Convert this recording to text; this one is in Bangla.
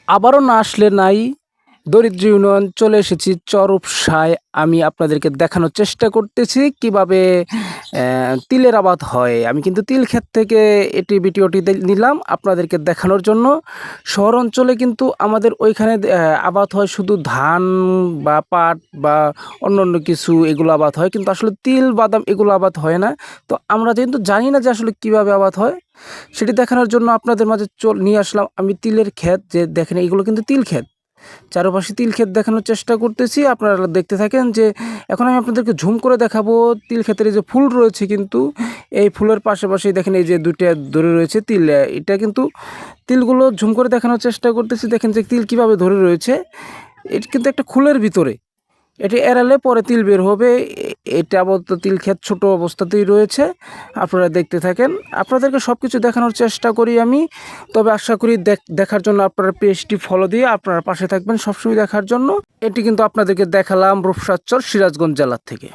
আবারও না আসলে নাই, দরিদ্র ইউনিয়ন চলে এসেছি চরুপসায়। আমি আপনাদেরকে দেখানোর চেষ্টা করতেছি কিভাবে তিলের আবাদ হয়। আমি কিন্তু তিল ক্ষেত থেকে এটি ভিডিওটি নিলাম আপনাদেরকে দেখানোর জন্য। শহর অঞ্চলে কিন্তু আমাদের ওইখানে আবাদ হয় শুধু ধান বা পাট বা অন্য কিছু, এগুলো আবাদ হয়, কিন্তু আসলে তিল বাদাম এগুলো আবাদ হয় না। তো আমরা কিন্তু জানি না যে আসলে কীভাবে আবাদ হয়, সেটি দেখানোর জন্য আপনাদের মাঝে নিয়ে আসলাম আমি তিলের ক্ষেত। যে দেখেন, এগুলো কিন্তু তিল ক্ষেত, চারপাশে তিল ক্ষেত দেখানোর চেষ্টা করতেছি, আপনারা দেখতে থাকেন। যে এখন আমি আপনাদেরকে ঝুম করে দেখাবো তিল ক্ষেতের যে ফুল রয়েছে, কিন্তু এই ফুলের পাশাপাশি দেখেন এই যে দুইটা ধরে রয়েছে তিল, এটা কিন্তু তিলগুলো ঝুম করে দেখানোর চেষ্টা করতেছি। দেখেন যে তিল কিভাবে ধরে রয়েছে, এটা কিন্তু একটা খুলের ভিতরে, এটি এড়ালে পরে তিল বের হবে। এটা আপাতত তিল ক্ষেত ছোট অবস্থাতেই রয়েছে, আপনারা দেখতে থাকেন। আপনাদেরকে সব কিছু দেখানোর চেষ্টা করি আমি, তবে আশা করি দেখার জন্য আপনারা পেজটি ফলো দিয়ে আপনারা পাশে থাকবেন সবসময় দেখার জন্য। এটি কিন্তু আপনাদেরকে দেখালাম রূপসার চর, সিরাজগঞ্জ জেলার থেকে।